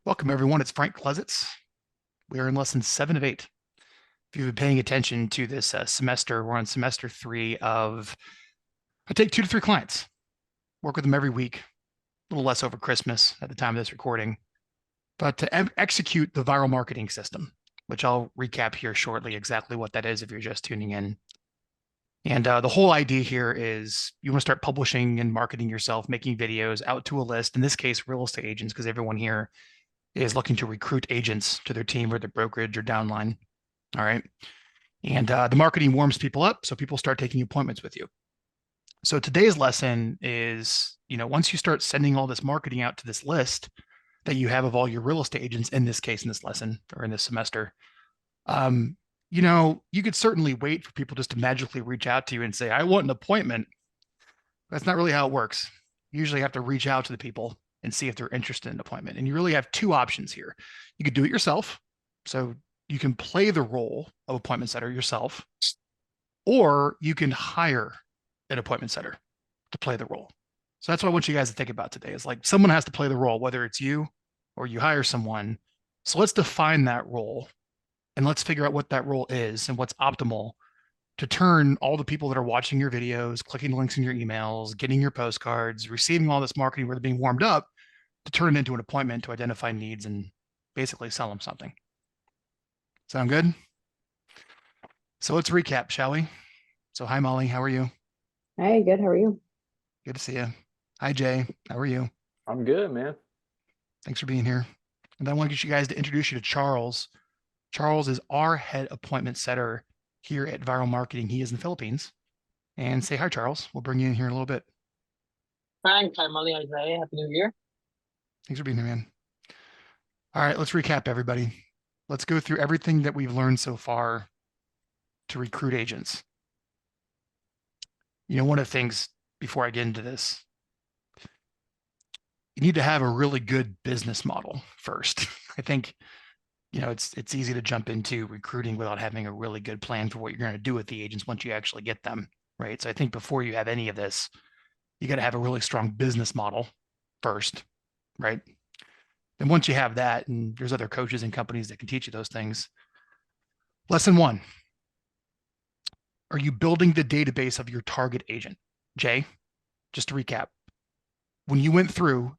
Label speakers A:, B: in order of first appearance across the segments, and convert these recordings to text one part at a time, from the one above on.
A: Welcome, everyone. It's Frank Klesitz. We are in lesson 7 of 8. If you've been paying attention to this semester, we're on semester 3 of I take 2 to 3 clients, work with them every week, a little less over Christmas at the time of this recording, but to execute the viral marketing system, which I'll recap here shortly exactly what that is if you're just tuning in. And the whole idea here is you want to start publishing and marketing yourself, making videos out to a list, in this case, real estate agents, because everyone here is looking to recruit agents to their team or their brokerage or downline. All right. And the marketing warms people up. So people start taking appointments with you. So today's lesson is, once you start sending all this marketing out to this list that you have of all your real estate agents, in this case, in this lesson or in this semester, you could certainly wait for people just to magically reach out to you and say, I want an appointment. That's not really how it works. You usually have to reach out to the people and see if they're interested in an appointment. And you really have two options here. You could do it yourself. So you can play the role of appointment setter yourself, or you can hire an appointment setter to play the role. So that's what I want you guys to think about today is like someone has to play the role, whether it's you or you hire someone. So let's define that role and let's figure out what that role is and what's optimal to turn all the people that are watching your videos, clicking links in your emails, getting your postcards, receiving all this marketing where they're being warmed up to turn it into an appointment to identify needs and basically sell them something. Sound good? So let's recap, shall we? So hi, Molly. How are you?
B: Hey, good. How are you?
A: Good to see you. Hi, Jay. How are you?
C: I'm good, man.
A: Thanks for being here. And I want to get you guys to introduce you to Charles. Charles is our head appointment setter here at Vyral Marketing. He is in the Philippines. And say hi, Charles. We'll bring you in here in a little bit.
D: Frank, hi Molly, Isaiah. Happy New Year.
A: Thanks for being here, man. All right, let's recap, everybody. Let's go through everything that we've learned so far to recruit agents. One of the things before I get into this, you need to have a really good business model first. I think, it's easy to jump into recruiting without having a really good plan for what you're going to do with the agents once you actually get them, right? So I think before you have any of this, you got to have a really strong business model first, right? And once you have that, and there's other coaches and companies that can teach you those things. Lesson 1, are you building the database of your target agent? Jay, just to recap, when you went through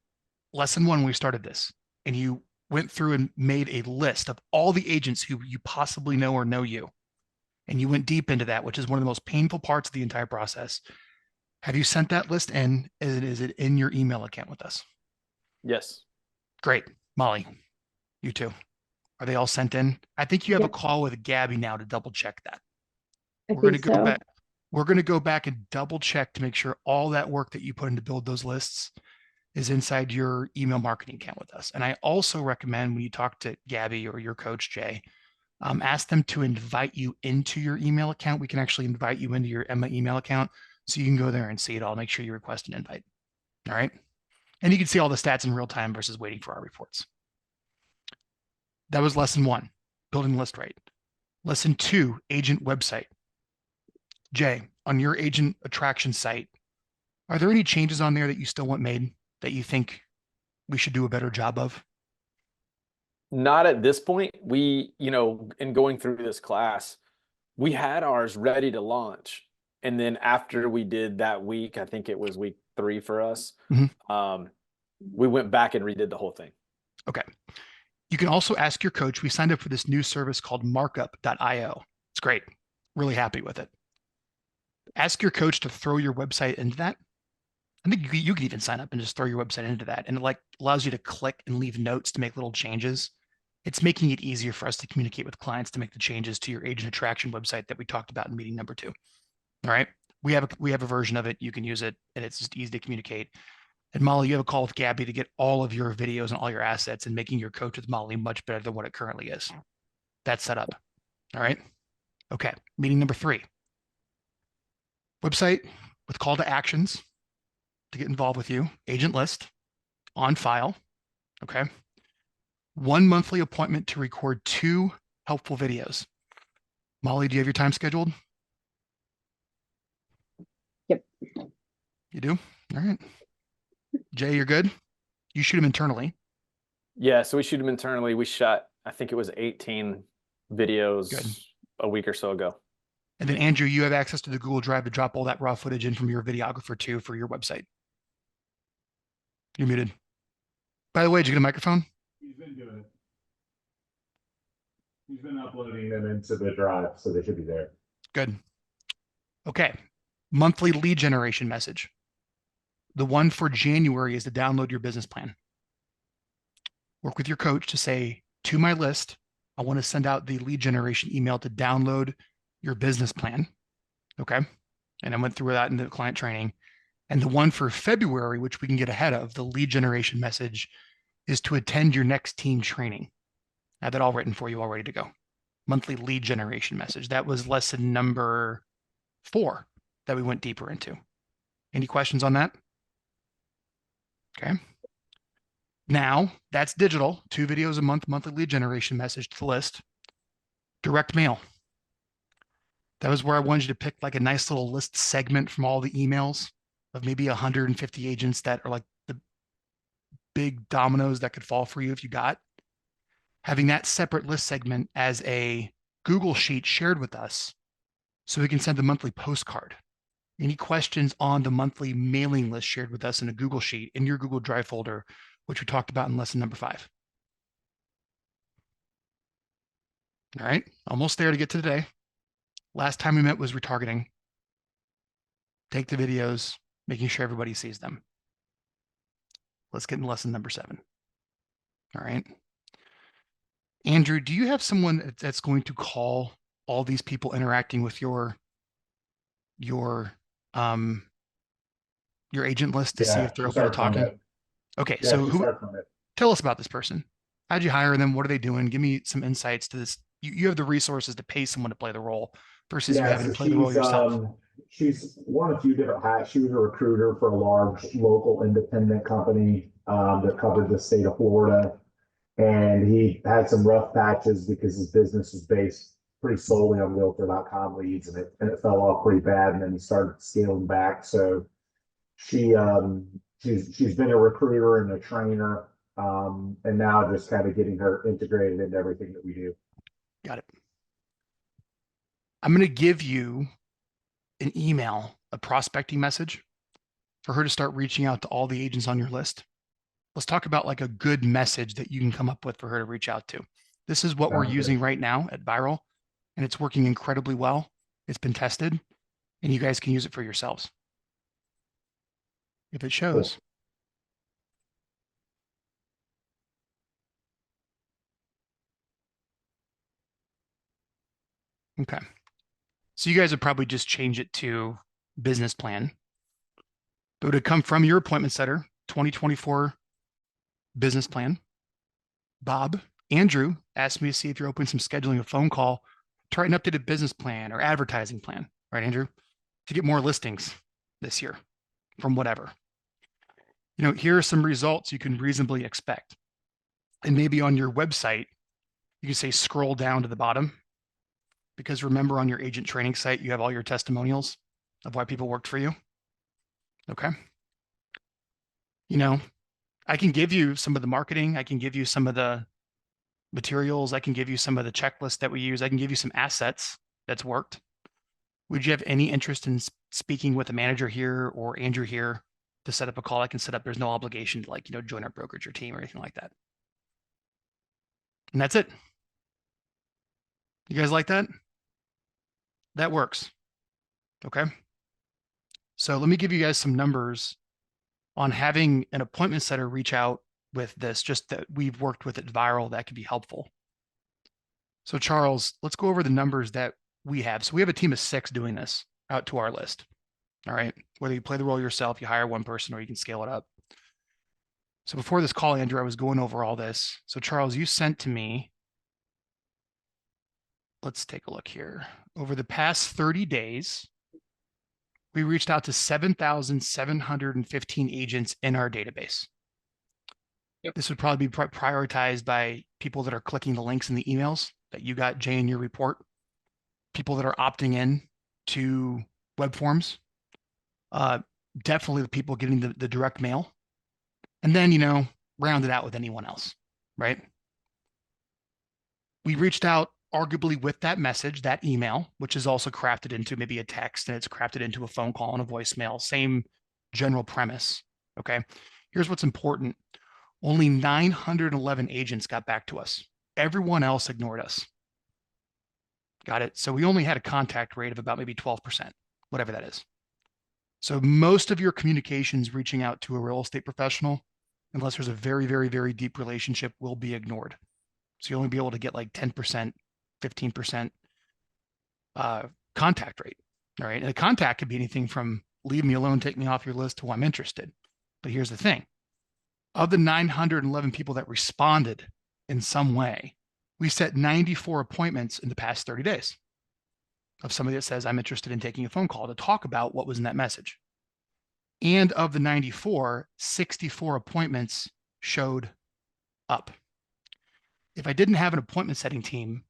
A: lesson 1, we started this, and you went through and made a list of all the agents who you possibly know or know you. And you went deep into that, which is one of the most painful parts of the entire process. Have you sent that list in? Is it in your email account with us?
C: Yes.
A: Great. Molly, you too. Are they all sent in? I think you have a
B: Yep,
A: call with Gabby now to double check that.
B: I
A: We're going
B: think
A: to go
B: so.
A: back. We're going to go back and double check to make sure all that work that you put in to build those lists is inside your email marketing account with us. And I also recommend when you talk to Gabby or your coach, Jay, ask them to invite you into your email account. We can actually invite you into your Emma email account so you can go there and see it all. Make sure you request an invite. All right. And you can see all the stats in real time versus waiting for our reports. That was lesson 1, building the list right. Lesson 2, agent website. Jay, on your agent attraction site, are there any changes on there that you still want made that you think we should do a better job of?
C: Not at this point. We, in going through this class, we had ours ready to launch. And then after we did that week, I think it was week 3 for us, we went back and redid the whole thing.
A: Okay. You can also ask your coach. We signed up for this new service called markup.io. It's great. Really happy with it. Ask your coach to throw your website into that. I think you could even sign up and just throw your website into that. And it allows you to click and leave notes to make little changes. It's making it easier for us to communicate with clients to make the changes to your agent attraction website that we talked about in meeting number 2. All right. We have a version of it. You can use it and it's just easy to communicate. And Molly, you have a call with Gabby to get all of your videos and all your assets and making your coach with Molly much better than what it currently is. That's set up. All right. Okay. Meeting number 3. Website with call to actions to get involved with you. Agent list on file. Okay. 1 monthly appointment to record 2 helpful videos. Molly, do you have your time scheduled?
B: Yep.
A: You do? All right. Jay, you're good? You shoot them internally.
C: Yeah, so we shoot them internally. We shot, I think it was 18 videos
A: Good.
C: a week or so ago.
A: And then Andrew, you have access to the Google Drive to drop all that raw footage in from your videographer too for your website. You're muted. By the way, did you get a microphone?
E: He's been doing it. He's been uploading them into the drive, so they should be there.
A: Good. Okay. Monthly lead generation message. The one for January is to download your business plan. Work with your coach to say, to my list, I want to send out the lead generation email to download your business plan. Okay. And I went through that in the client training. And the one for February, which we can get ahead of, the lead generation message, is to attend your next team training. I have that all written for you, all ready to go. Monthly lead generation message. That was lesson number 4 that we went deeper into. Any questions on that? Okay. Now that's digital, 2 videos a month, monthly lead generation message to the list. Direct mail. That was where I wanted you to pick like a nice little list segment from all the emails of maybe 150 agents that are like the big dominoes that could fall for you if you got. Having that separate list segment as a Google sheet shared with us so we can send the monthly postcard. Any questions on the monthly mailing list shared with us in a Google sheet in your Google Drive folder, which we talked about in lesson number 5. All right, almost there to get to today. Last time we met was retargeting. Take the videos, making sure everybody sees them. Let's get into lesson number 7. All right. Andrew, do you have someone that's going to call all these people interacting with your agent list to see if they're open to talking? Okay,
E: Yeah,
A: so tell us about this person. How'd you hire them? What are they doing? Give me some insights to this. You have the resources to pay someone to play the role versus you having to play the role yourself.
E: She's worn a few different hats. She was a recruiter for a large local independent company that covered the state of Florida. And he had some rough patches because his business is based pretty solely on Realtor.com leads, and it fell off pretty bad. And then he started scaling back. So she's been a recruiter and a trainer, and now just kind of getting her integrated into everything that we do.
A: Got it. I'm going to give you an email, a prospecting message for her to start reaching out to all the agents on your list. Let's talk about like a good message that you can come up with for her to reach out to. This is what we're using right now at Vyral, and it's working incredibly well. It's been tested, and you guys can use it for yourselves. If it shows. Okay. So you guys would probably just change it to business plan. It would come from your appointment setter, 2024 business plan. Bob, Andrew asked me to see if you're open to some scheduling a phone call to write an updated business plan or advertising plan, right, Andrew? To get more listings this year from whatever. Here are some results you can reasonably expect. And maybe on your website, you can say scroll down to the bottom, because remember on your agent training site, you have all your testimonials of why people worked for you. Okay. I can give you some of the marketing. I can give you some of the materials. I can give you some of the checklists that we use. I can give you some assets that's worked. Would you have any interest in speaking with a manager here or Andrew here to set up a call? I can set up. There's no obligation to join our brokerage or team or anything like that. And that's it. You guys like that? That works. Okay. So let me give you guys some numbers on having an appointment setter reach out with this, just that we've worked with at Vyral that could be helpful. So Charles, let's go over the numbers that we have. So we have a team of 6 doing this out to our list. All right. Whether you play the role yourself, you hire one person, or you can scale it up. So before this call, Andrew, I was going over all this. So Charles, you sent to me, let's take a look here. Over the past 30 days, we reached out to 7,715 agents in our database.
D: Yep.
A: This would probably be prioritized by people that are clicking the links in the emails that you got, Jay, in your report, people that are opting in to web forms, definitely the people getting the direct mail, and then, round it out with anyone else. right? We reached out arguably with that message, that email, which is also crafted into maybe a text and it's crafted into a phone call and a voicemail, same general premise. Okay. Here's what's important. Only 911 agents got back to us. Everyone else ignored us. Got it. So we only had a contact rate of about maybe 12%, whatever that is. So most of your communications reaching out to a real estate professional, unless there's a very, very, very deep relationship, will be ignored. So you'll only be able to get like 10%, 15% contact rate. All right. And a contact could be anything from leave me alone, take me off your list to I'm interested. But here's the thing. Of the 911 people that responded in some way, we set 94 appointments in the past 30 days of somebody that says, I'm interested in taking a phone call to talk about what was in that message. And of the 94, 64 appointments showed up. If I didn't have an appointment setting team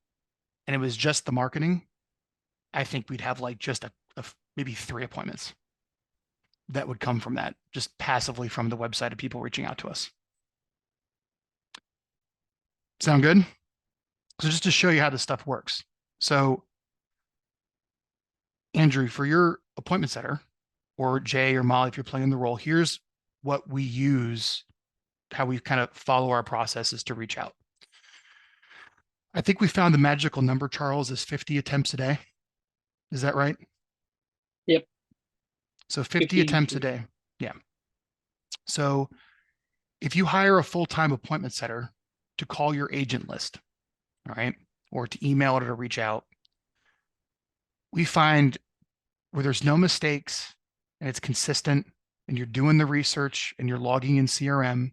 A: and it was just the marketing, I think we'd have like just maybe 3 appointments that would come from that, just passively from the website of people reaching out to us. Sound good? So just to show you how this stuff works. So Andrew, for your appointment setter, or Jay or Molly, if you're playing the role, here's what we use, how we kind of follow our processes to reach out. I think we found the magical number, Charles, is 50 attempts a day. Is that right?
D: Yep.
A: So 50 attempts a day. Yeah. So if you hire a full-time appointment setter to call your agent list, all right, or to email it or to reach out, we find where there's no mistakes and it's consistent and you're doing the research and you're logging in CRM,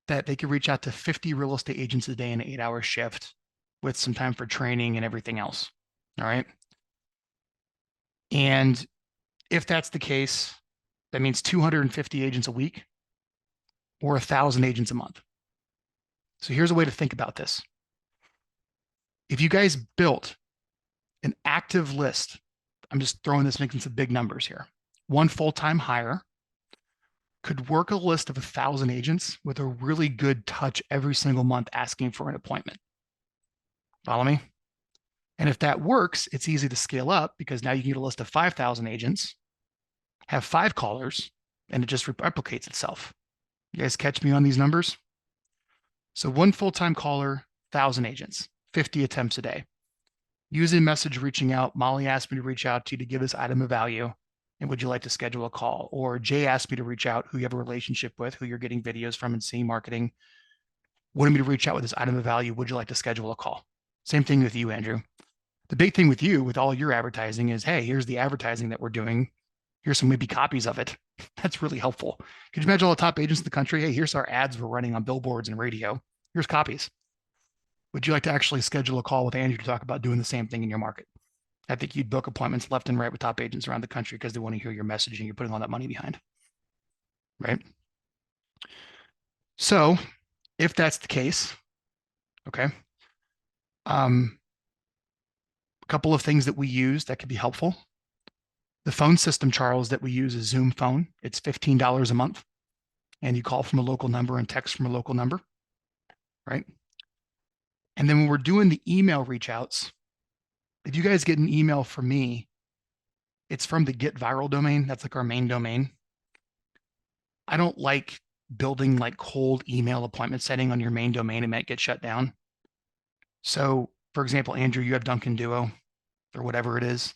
A: that they could reach out to 50 real estate agents a day in an 8-hour shift with some time for training and everything else. All right. And if that's the case, that means 250 agents a week or 1,000 agents a month. So here's a way to think about this. If you guys built an active list, I'm just throwing this, making some big numbers here. One full-time hire could work a list of 1,000 agents with a really good touch every single month asking for an appointment. Follow me? And if that works, it's easy to scale up because now you can get a list of 5,000 agents, have 5 callers, and it just replicates itself. You guys catch me on these numbers? So one full-time caller, 1,000 agents, 50 attempts a day. Using message reaching out, Molly asked me to reach out to you to give this item of value. And would you like to schedule a call? Or Jay asked me to reach out, who you have a relationship with, who you're getting videos from and seeing marketing. Wanted me to reach out with this item of value. Would you like to schedule a call? Same thing with you, Andrew. The big thing with you, with all your advertising is, hey, here's the advertising that we're doing. Here's some maybe copies of it. That's really helpful. Could you imagine all the top agents in the country? Hey, here's our ads we're running on billboards and radio. Here's copies. Would you like to actually schedule a call with Andrew to talk about doing the same thing in your market? I think you'd book appointments left and right with top agents around the country because they want to hear your messaging you're putting all that money behind, right? So if that's the case, okay, a couple of things that we use that could be helpful. The phone system, Charles, that we use is Zoom phone. It's $15 a month, and you call from a local number and text from a local number, right? And then when we're doing the email reach outs, if you guys get an email from me, it's from the Get Vyral domain. That's like our main domain. I don't like building like cold email appointment setting on your main domain. It might get shut down. So for example, Andrew, you have Duncan Duo or whatever it is.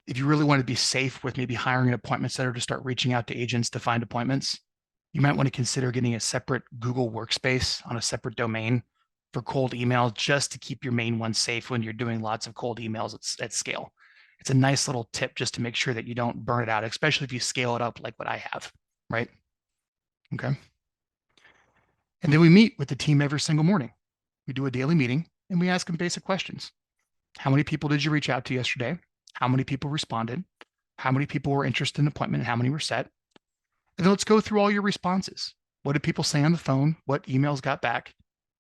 A: If you really want to be safe with maybe hiring an appointment setter to start reaching out to agents to find appointments, you might want to consider getting a separate Google workspace on a separate domain for cold email, just to keep your main one safe when you're doing lots of cold emails at scale. It's a nice little tip just to make sure that you don't burn it out, especially if you scale it up like what I have, right? Okay. And then we meet with the team every single morning. We do a daily meeting and we ask them basic questions. How many people did you reach out to yesterday? How many people responded? How many people were interested in an appointment and how many were set? And then let's go through all your responses. What did people say on the phone? What emails got back?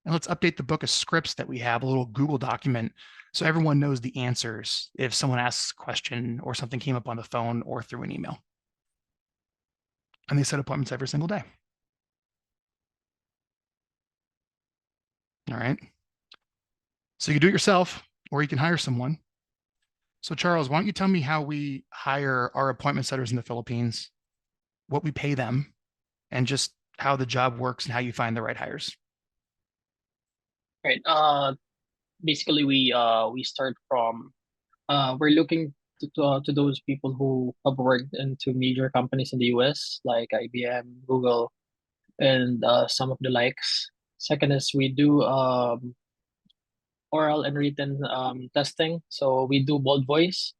A: And let's update the book of scripts that we have, a little Google document, so everyone knows the answers if someone asks a question or something came up on the phone or through an email. And they set appointments every single day. All right. So you do it yourself, or you can hire someone. So Charles, why don't you tell me how we hire our appointment setters in the Philippines, what we pay them, and just how the job works and how you find the right hires.
D: Right. Basically, we start from we're looking to those people who have worked into major companies in the US like IBM, Google, and some of the likes. Second is we do oral and written testing. So we do bold voice.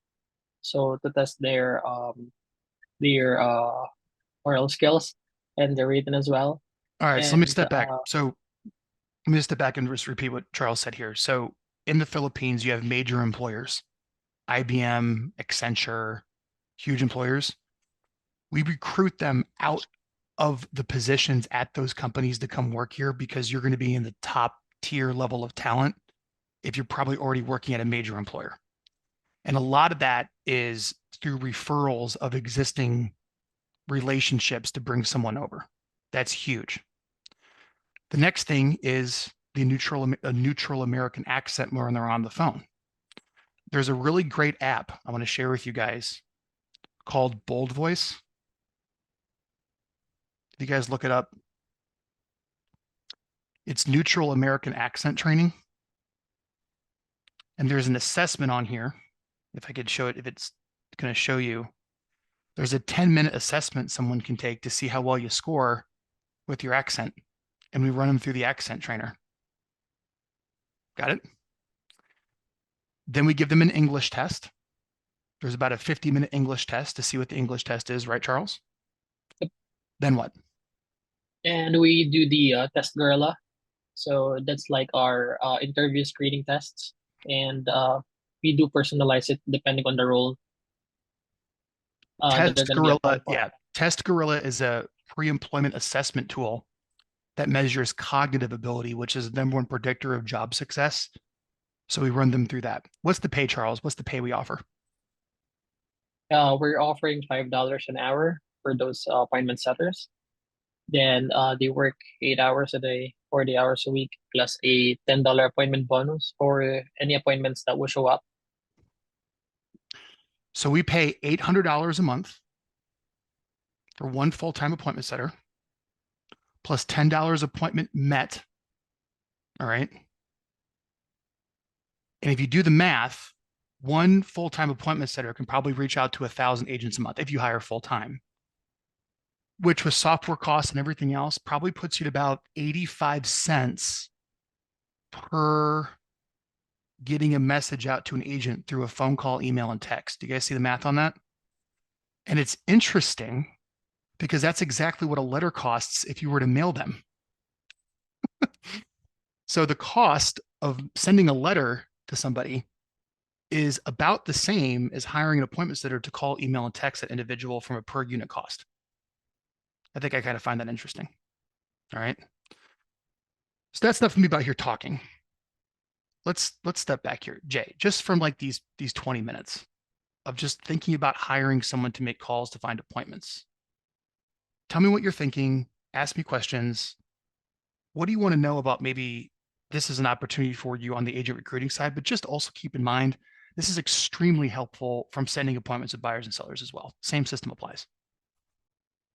D: So to test their oral skills and their written as well.
A: All right, so let me
D: And
A: step back. So let me just step back and just repeat what Charles said here. So in the Philippines, you have major employers, IBM, Accenture, huge employers. We recruit them out of the positions at those companies to come work here because you're going to be in the top tier level of talent if you're probably already working at a major employer. And a lot of that is through referrals of existing relationships to bring someone over. That's huge. The next thing is a neutral American accent when they're on the phone. There's a really great app I want to share with you guys called Bold Voice. If you guys look it up, it's neutral American accent training. And there's an assessment on here. If I could show it, if it's going to show you, there's a 10-minute assessment someone can take to see how well you score with your accent. And we run them through the accent trainer. Got it? Then we give them an English test. There's about a 50-minute English test to see what the English test is, right, Charles?
D: Yep.
A: Then what?
D: And we do the test gorilla. So that's like our interview screening tests. And we do personalize it depending on the role that they're
A: Test
D: going to be applied
A: Gorilla,
D: for.
A: yeah. Test Gorilla is a pre-employment assessment tool that measures cognitive ability, which is the number one predictor of job success. So we run them through that. What's the pay, Charles? What's the pay we offer?
D: We're offering $5 an hour for those appointment setters. Then they work 8 hours a day, 40 hours a week, plus a $10 appointment bonus for any appointments that will show up.
A: So we pay $800 a month for one full-time appointment setter, plus $10 appointment met. All right. And if you do the math, one full-time appointment setter can probably reach out to 1,000 agents a month if you hire full-time, which with software costs and everything else probably puts you at about 85 cents per getting a message out to an agent through a phone call, email, and text. Do you guys see the math on that? And it's interesting because that's exactly what a letter costs if you were to mail them. So the cost of sending a letter to somebody is about the same as hiring an appointment setter to call, email, and text that individual from a per unit cost. I think I kind of find that interesting. All right. So that's enough for me about here talking. Let's step back here. Jay, just from like these 20 minutes of just thinking about hiring someone to make calls to find appointments. Tell me what you're thinking. Ask me questions. What do you want to know about maybe this is an opportunity for you on the agent recruiting side, but just also keep in mind, this is extremely helpful from sending appointments with buyers and sellers as well. Same system applies.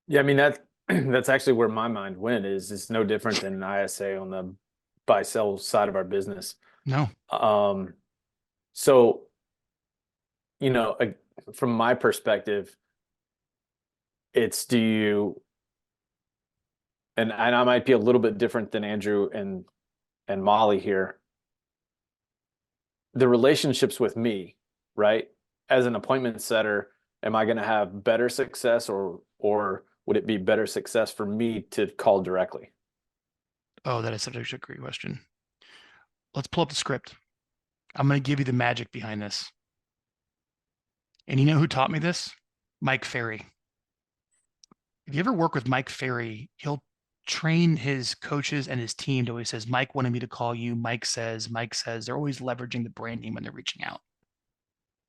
C: Yeah, I mean that's actually where my mind went. Is it's no different than an ISA on the buy sell side of our business.
A: No.
C: So, you know, from my perspective, it's do you, and I might be a little bit different than Andrew and Molly here. The relationships with me, right? As an appointment setter, am I going to have better success or would it be better success for me to call directly?
A: Oh, that is such a great question. Let's pull up the script. I'm going to give you the magic behind this. And you know who taught me this? Mike Ferry. If you ever work with Mike Ferry, he'll train his coaches and his team to always says, Mike wanted me to call you. Mike says, they're always leveraging the branding when they're reaching out.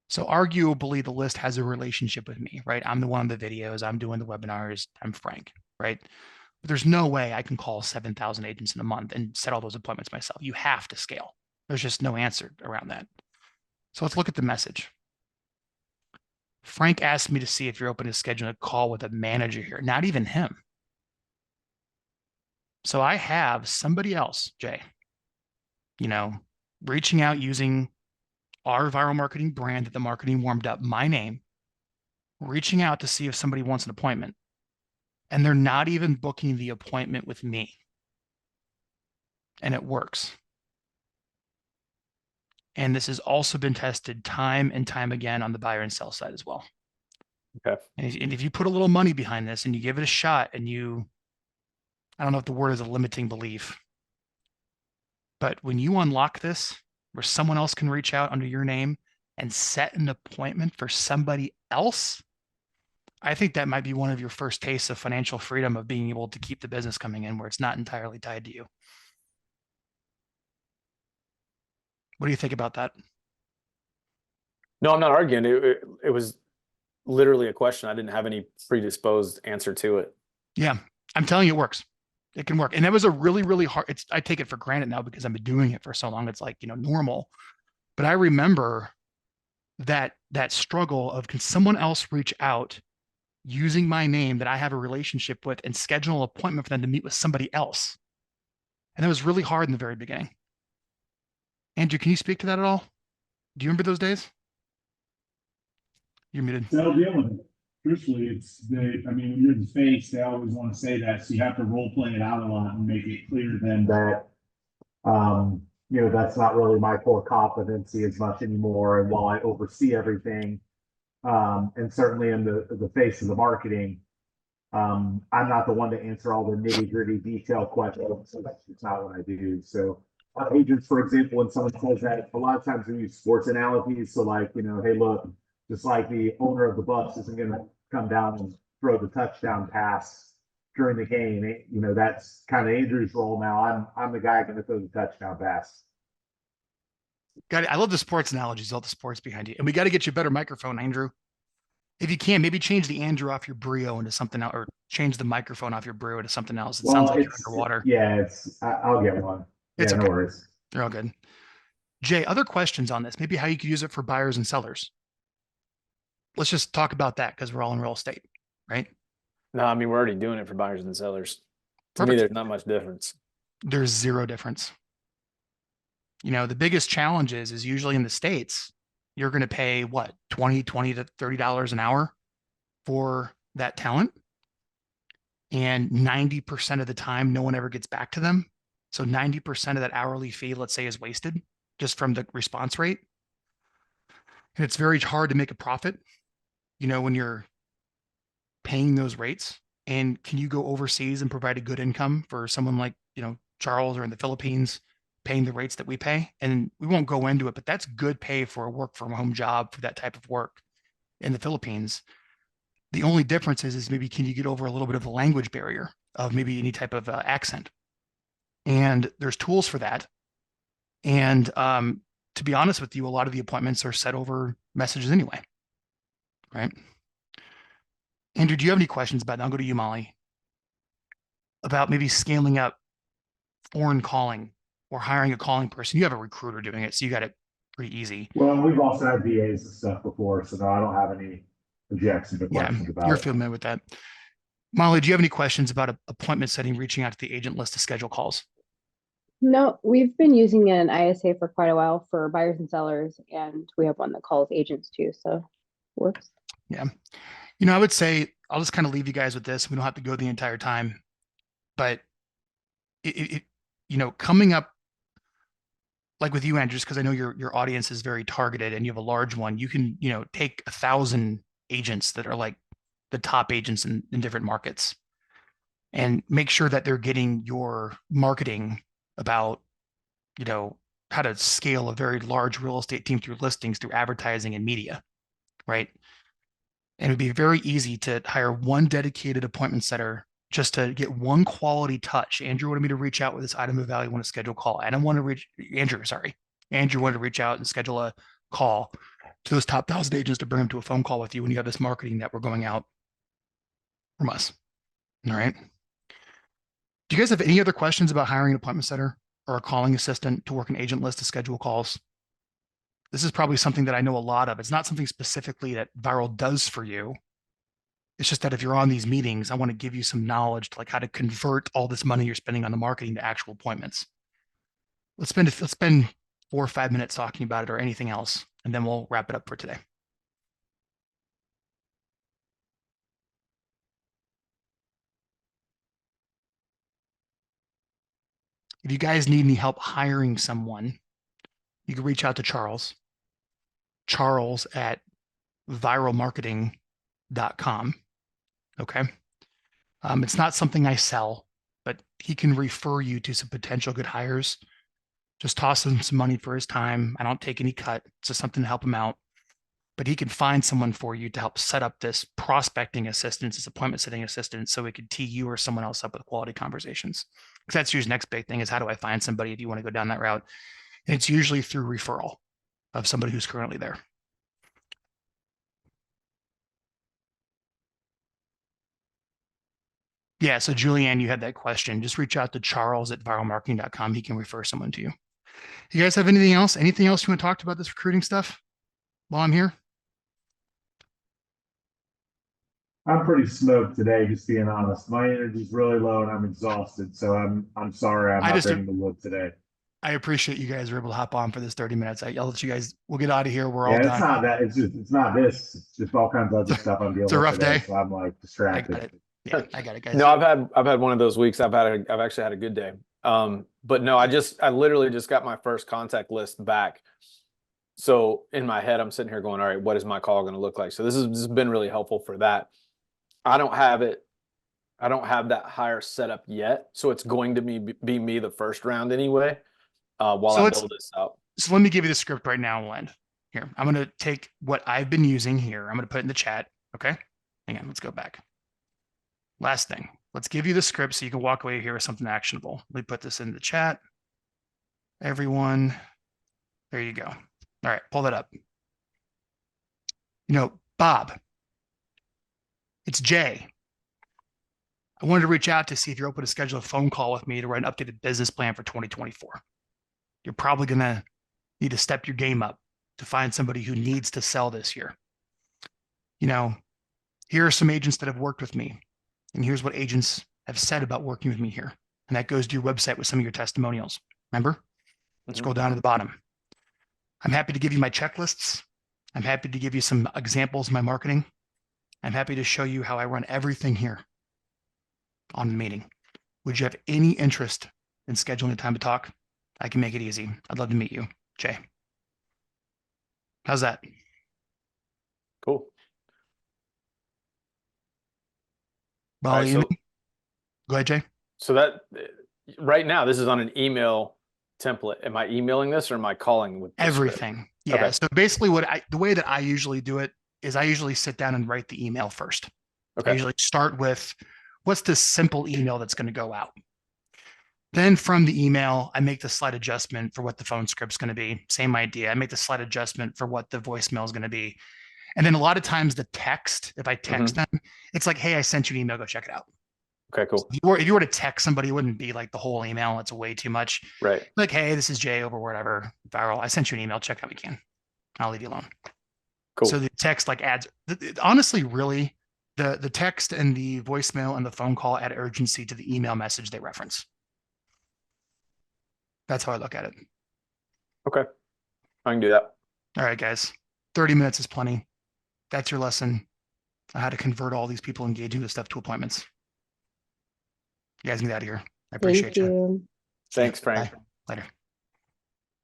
A: So arguably the list has a relationship with me, right? I'm the one on the videos, I'm doing the webinars, I'm Frank, right? But there's no way I can call 7,000 agents in a month and set all those appointments myself. You have to scale. There's just no answer around that. So let's look at the message. Frank asked me to see if you're open to scheduling a call with a manager here. Not even him. So I have somebody else, Jay, reaching out using our Vyral Marketing brand that the marketing warmed up, my name, reaching out to see if somebody wants an appointment. And they're not even booking the appointment with me. And it works. And this has also been tested time and time again on the buyer and sell side as well.
C: Okay.
A: And if you put a little money behind this and you give it a shot and I don't know if the word is a limiting belief, but when you unlock this, where someone else can reach out under your name and set an appointment for somebody else, I think that might be one of your first tastes of financial freedom, of being able to keep the business coming in where it's not entirely tied to you. What do you think about that?
C: No, I'm not arguing. It was literally a question. I didn't have any predisposed answer to it.
A: Yeah, I'm telling you, it works. It can work. And that was a really, really hard, I take it for granted now because I've been doing it for so long. It's like, normal. But I remember that struggle of, can someone else reach out using my name that I have a relationship with and schedule an appointment for them to meet with somebody else? And that was really hard in the very beginning. Andrew, can you speak to that at all? Do you remember those days? You're muted.
F: They'll deal with it. Truthfully, when you're in the face, they always want to say that. So you have to role play it out a lot and make it clear to them
E: that, that's not really my core competency as much anymore. And while I oversee everything, and certainly in the face of the marketing, I'm not the one to answer all the nitty gritty detailed questions. So that's just not what I do. So agents, for example, when someone says that, a lot of times we use sports analogies. So like, hey, look, just like the owner of the Bucks isn't going to come down and throw the touchdown pass during the game. That's kind of Andrew's role now. I'm the guy going to throw the touchdown pass.
A: Got it. I love the sports analogies, all the sports behind you. And we got to get you a better microphone, Andrew. If you can, maybe change the Andrew off your Brio into something else, or change the microphone off your Brio into something else. It sounds like you're underwater.
E: Yeah, I'll get one.
A: It's
E: okay.
A: No
E: worries.
A: They're all good. Jay, other questions on this? Maybe how you could use it for buyers and sellers. Let's just talk about that because we're all in real estate, right?
C: No, we're already doing it for buyers and sellers. To
A: Perfect.
C: me, there's not much difference.
A: There's zero difference. The biggest challenge is usually in the States, you're going to pay what, $20 to $30 an hour for that talent. And 90% of the time, no one ever gets back to them. So 90% of that hourly fee, let's say, is wasted just from the response rate. And it's very hard to make a profit, when you're paying those rates. And can you go overseas and provide a good income for someone like, Charles, or in the Philippines, paying the rates that we pay? And we won't go into it, but that's good pay for a work from home job for that type of work in the Philippines. The only difference is maybe, can you get over a little bit of the language barrier of maybe any type of accent? And there's tools for that. And to be honest with you, a lot of the appointments are set over messages anyway, right? Andrew, do you have any questions about that? I'll go to you, Molly, about maybe scaling up foreign calling or hiring a calling person. You have a recruiter doing it, so you got it pretty easy.
E: Well, we've also had VAs and stuff before, so no, I don't have any objections or questions about
A: you're
E: it.
A: familiar with that. Molly, do you have any questions about appointment setting, reaching out to the agent list to schedule calls?
B: No, we've been using an ISA for quite a while for buyers and sellers, and we have one that calls agents too, so it works.
A: Yeah. I would say, I'll just kind of leave you guys with this. We don't have to go the entire time, but coming up, like with you, Andrew, because I know your audience is very targeted and you have a large one, you can, take 1,000 agents that are like the top agents in different markets and make sure that they're getting your marketing about, how to scale a very large real estate team through listings, through advertising and media, right? And it'd be very easy to hire one dedicated appointment setter just to get one quality touch. Andrew wanted me to reach out with this item of value, want to schedule a call. Andrew wanted to reach out and schedule a call to those top 1,000 agents to bring them to a phone call with you when you have this marketing that we're going out from us. All right. Do you guys have any other questions about hiring an appointment setter or a calling assistant to work an agent list to schedule calls? This is probably something that I know a lot of. It's not something specifically that Vyral does for you. It's just that if you're on these meetings, I want to give you some knowledge to like how to convert all this money you're spending on the marketing to actual appointments. Let's spend 4 or 5 minutes talking about it or anything else, and then we'll wrap it up for today. If you guys need any help hiring someone, you can reach out to Charles. Charles at vyralmarketing.com. Okay. It's not something I sell, but he can refer you to some potential good hires. Just toss him some money for his time. I don't take any cut. It's just something to help him out. But he can find someone for you to help set up this prospecting assistance, this appointment setting assistance, so we could tee you or someone else up with quality conversations. Because that's usually the next big thing is how do I find somebody if you want to go down that route? And it's usually through referral of somebody who's currently there. Yeah, so Julianne, you had that question. Just reach out to Charles at viralmarketing.com. He can refer someone to you. You guys have anything else? Anything else you want to talk about this recruiting stuff while I'm here?
E: I'm pretty smoked today, just being honest. My energy's really low and I'm exhausted. So I'm sorry I'm not bringing the wood today.
A: I appreciate you guys were able to hop on for this 30 minutes. I'll let you guys, we'll get out of here. We're all
E: Yeah,
A: done.
E: it's not that. It's not this. It's just all kinds of other stuff I'm dealing
A: It's a
E: with
A: rough
E: today.
A: day.
E: So I'm like
A: I
E: distracted.
A: got it. Yeah, I got it, guys.
C: No, I've had one of those weeks. I've actually had a good day. But no, I literally just got my first contact list back. So in my head, I'm sitting here going, all right, what is my call going to look like? So this has been really helpful for that. I don't have that hire set up yet. So it's going to be me the first round anyway, while I build this out.
A: So let me give you the script right now, and we'll end. Here, I'm going to take what I've been using here. I'm going to put it in the chat. Okay. Hang on. Let's go back. Last thing. Let's give you the script so you can walk away here with something actionable. Let me put this in the chat. Everyone. There you go. All right. Pull that up. Bob. It's Jay. I wanted to reach out to see if you're open to schedule a phone call with me to write an updated business plan for 2024. You're probably going to need to step your game up to find somebody who needs to sell this year. Here are some agents that have worked with me, and here's what agents have said about working with me here. And that goes to your website with some of your testimonials. Remember? Scroll down to the bottom. I'm happy to give you my checklists. I'm happy to give you some examples of my marketing. I'm happy to show you how I run everything here on the meeting. Would you have any interest in scheduling a time to talk? I can make it easy. I'd love to meet you. Jay. How's that?
C: Cool.
A: Well,
C: All right, so
A: go ahead, Jay.
C: So that right now, this is on an email template. Am I emailing this or am I calling with
A: everything? Yeah. Okay. So basically the way that I usually do it is I usually sit down and write the email first. Okay. I usually start with what's the simple email that's going to go out. Then from the email, I make the slight adjustment for what the phone script's going to be. Same idea. I make the slight adjustment for what the voicemail is going to be. And then a lot of times the text, if I text them, it's like, hey, I sent you an email, go check it out.
C: Okay, cool.
A: So if you were to text somebody, it wouldn't be like the whole email. It's way too much.
C: Right.
A: Like, hey, this is Jay over whatever, Vyral. I sent you an email. Check out what you can. I'll leave you alone. Cool. So the text like adds, honestly, really, the text and the voicemail and the phone call add urgency to the email message they reference. That's how I look at it.
C: Okay. I can do that.
A: All right, guys. 30 minutes is plenty. That's your lesson on how to convert all these people engaging with stuff to appointments. You guys can get out of here. I appreciate you.
B: Thank you.
C: Thanks, Frank.
A: Bye. Later.